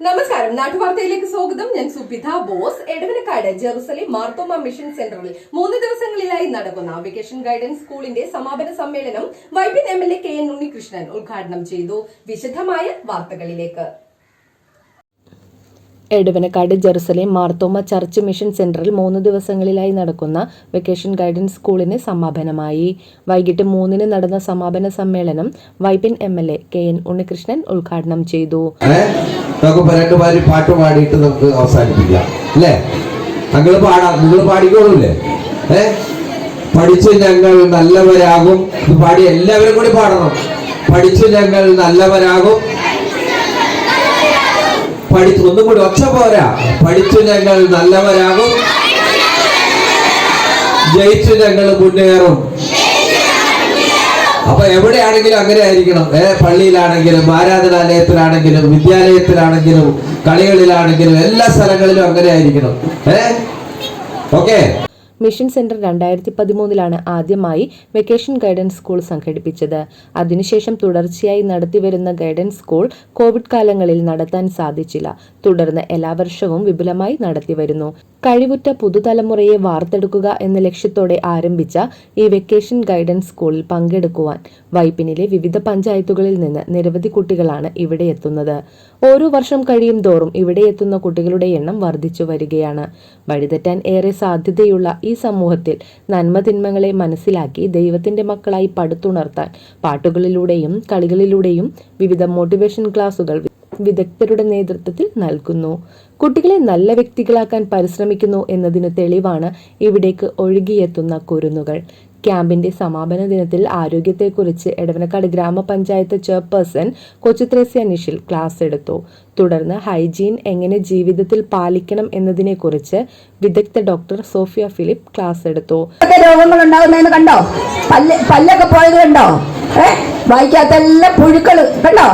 നമസ്കാരം, നാട്ടുവാർത്തയിലേക്ക് സ്വാഗതം. ഞാൻ സുബിധ ബോസ്. എടവനക്കാട് ജെറുസലേം മാർത്തോമ മിഷൻ സെന്ററിൽ 3 ദിവസങ്ങളിലായി നടക്കുന്ന വെക്കേഷൻ ഗൈഡൻസ് സ്കൂളിന്റെ സമാപന സമ്മേളനം വൈപ്പിൻ MLA KN ഉണ്ണികൃഷ്ണൻ ഉദ്ഘാടനം ചെയ്തു. വിശദമായ വാർത്തകളിലേക്ക്. Edavanakkad Jerusalem Marthoma church mission സെന്ററിൽ 3 ദിവസങ്ങളിലായി നടക്കുന്ന വെക്കേഷൻ ഗൈഡൻസ് സ്കൂളിന് സമാപനമായി. വൈകിട്ട് 3-ന് നടന്ന സമാപന സമ്മേളനം വൈപ്പിൻ MLA KN ഉണ്ണികൃഷ്ണൻ ഉദ്ഘാടനം ചെയ്തു. നമുക്ക് പാട്ട് പാടിയിട്ട് നമുക്ക് അവസാനിപ്പിക്കാം അല്ലേ? നിങ്ങൾ പാടാം, നിങ്ങൾ പാടിക്കോളൂല്ലേ? പഠിച്ച് ഞങ്ങൾ നല്ലവരാകും. ഇത് പാടി എല്ലാവരും കൂടി പാടണം. പഠിച്ച് ഞങ്ങൾ നല്ലവരാകും. പഠിച്ചു ഒന്നും കൂടി ഒച്ച പോരാ. പഠിച്ചു ഞങ്ങൾ നല്ലവരാകും. ജയിച്ചു ഞങ്ങൾ മുന്നേറും. അപ്പൊ എവിടെയാണെങ്കിലും അങ്ങനെ ആയിരിക്കണം. പള്ളിയിലാണെങ്കിലും ആരാധനാലയത്തിലാണെങ്കിലും വിദ്യാലയത്തിലാണെങ്കിലും കളികളിലാണെങ്കിലും എല്ലാ സ്ഥലങ്ങളിലും അങ്ങനെ ആയിരിക്കണം. ഓക്കെ. മിഷൻ സെന്റർ 2013-ലാണ് ആദ്യമായി വെക്കേഷൻ ഗൈഡൻസ് സ്കൂൾ സംഘടിപ്പിച്ചത്. അതിനുശേഷം തുടർച്ചയായി നടത്തിവരുന്ന ഗൈഡൻസ് സ്കൂൾ കോവിഡ് കാലങ്ങളിൽ നടത്താൻ സാധിച്ചില്ല. തുടർന്ന് എല്ലാ വർഷവും വിപുലമായി നടത്തിവരുന്നു. കഴിവുറ്റ പുതുതലമുറയെ വാർത്തെടുക്കുക എന്ന ലക്ഷ്യത്തോടെ ആരംഭിച്ച ഈ വെക്കേഷൻ ഗൈഡൻസ് സ്കൂളിൽ പങ്കെടുക്കുവാൻ വൈപ്പിനിലെ വിവിധ പഞ്ചായത്തുകളിൽ നിന്ന് നിരവധി കുട്ടികളാണ് ഇവിടെ എത്തുന്നത്. ഓരോ വർഷം കഴിയും തോറും ഇവിടെ എത്തുന്ന കുട്ടികളുടെ എണ്ണം വർദ്ധിച്ചു വരികയാണ്. വഴിതെറ്റാൻ ഏറെ സാധ്യതയുള്ള ഈ സമൂഹത്തിൽ നന്മതിന്മകളെ മനസ്സിലാക്കി ദൈവത്തിന്റെ മക്കളായി പടുത്തുണർത്താൻ പാട്ടുകളിലൂടെയും കളികളിലൂടെയും വിവിധ മോട്ടിവേഷൻ ക്ലാസുകൾ വിദഗ്ധരുടെ നേതൃത്വത്തിൽ നൽകുന്നു. കുട്ടികളെ നല്ല വ്യക്തികളാക്കാൻ പരിശ്രമിക്കുന്നു എന്നതിന് തെളിവാണ് ഇവിടേക്ക് ഒഴുകിയെത്തുന്ന കുരുന്നുകൾ. ക്യാമ്പിന്റെ സമാപന ദിനത്തിൽ ആരോഗ്യത്തെക്കുറിച്ച് എടവനക്കാട് ഗ്രാമപഞ്ചായത്ത് ചെയർപേഴ്സൺ കൊച്ചുത്രേസ്യ നിഷിൽ ക്ലാസ് എടുത്തു. തുടർന്ന് ഹൈജീൻ എങ്ങനെ ജീവിതത്തിൽ പാലിക്കണം എന്നതിനെക്കുറിച്ച് വിദഗ്ധ ഡോക്ടർ സോഫിയ ഫിലിപ്പ് ക്ലാസ് എടുത്തു. രോഗങ്ങൾ ഉണ്ടാകുന്നതെന്ന് കണ്ടോ? പല്ലൊക്കെ പോയത് കണ്ടോ? വായിക്കാത്തെല്ലാം പുഴുക്കള് കണ്ടോ?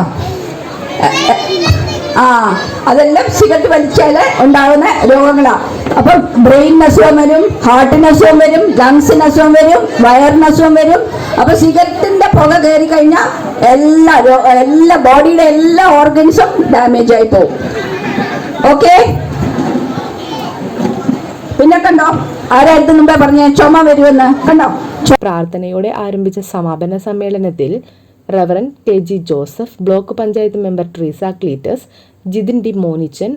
അതെല്ലാം സിഗരറ്റ് വലിച്ചാല് ഉണ്ടാകുന്ന രോഗങ്ങളാണ്. അപ്പൊ ബ്രെയിൻ അസുഖം വരും, ഹാർട്ടിന് അസുഖം വരും, ലങ്സിന് അസുഖം വരും, വയറിന് അസുഖം വരും. അപ്പൊ സിഗരറ്റിന്റെ പുക കയറി കഴിഞ്ഞാൽ എല്ലാ ബോഡിയുടെ എല്ലാ ഓർഗൻസും ഡാമേജ് ആയി പോകും. ഓക്കെ. പിന്നെ കണ്ടോ, ആരായിട്ട് മുമ്പേ പറഞ്ഞ ചുമ വരുമെന്ന് കണ്ടോ? പ്രാർത്ഥനയോടെ ആരംഭിച്ച സമാപന സമ്മേളനത്തിൽ reverend KG Joseph, block panchayat member Treesa Cleetus, Jithin D Monichan,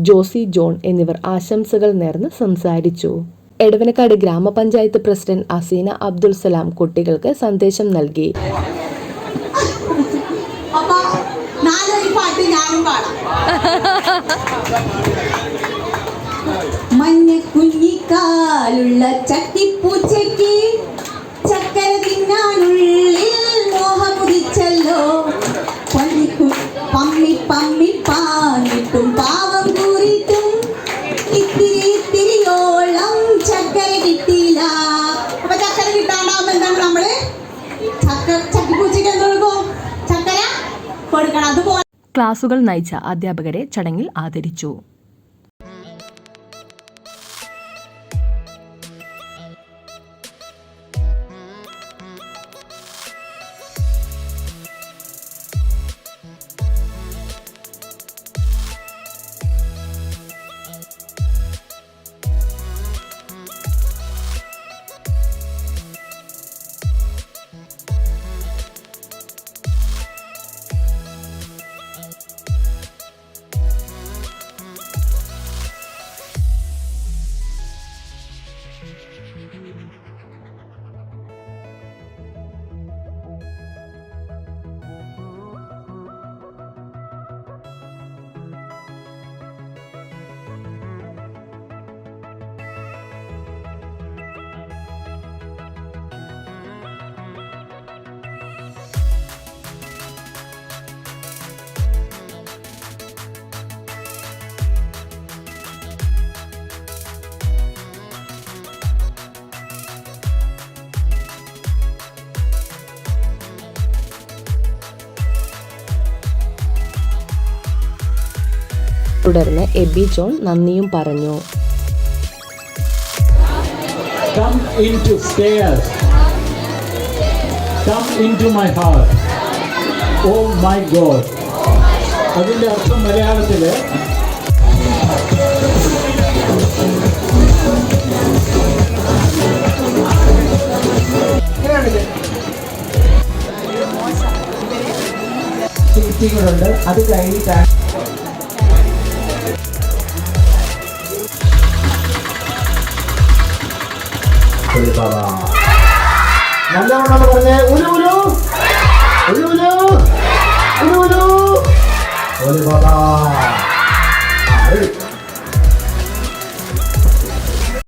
Josy John എന്നിവർ ആശംസകൾ നേർന്ന് സംസാരിച്ചു. എടവനക്കാട് ഗ്രാമപഞ്ചായത്ത് പ്രസിഡന്റ് അസീന അബ്ദുൽ സലാം കുട്ടികൾക്ക് സന്ദേശം നൽകി. മഞ്ഞ കുഞ്ഞിക്കാലുള്ള ചട്ടിപ്പൂച്ചയ്ക്ക് ചക്കര തിന്നാനുള്ളിൽ മോഹമുദിച്ചല്ലോ. പമ്മി പമ്മി പാഞ്ഞിട്ടും പാവം കൂറിയിട്ടും ഇത്തിരിയോളം ചക്കര കിട്ടിയില്ല. അപ്പൊ ചക്കര കിട്ടാണ്ടാവുമ്പോ എന്താണ് നമ്മള് ചക്കിപ്പൂച്ചയ്ക്ക് എന്ത് കൊടുക്കും? ചക്കര കൊടുക്കണം. അതുപോലെ ക്ലാസുകൾ നയിച്ച അധ്യാപകരെ ചടങ്ങിൽ ആദരിച്ചു. തുടർന്ന് എബി ജോൺ നന്ദിയും പറഞ്ഞു. Come into stairs. Come into my heart. Oh my God. അതിൻ്റെ അർത്ഥം മലയാളത്തിൽ ുണ്ട് അത് കഴിഞ്ഞിട്ടാണ് നല്ലവണ്ണം പറഞ്ഞേ ഉരു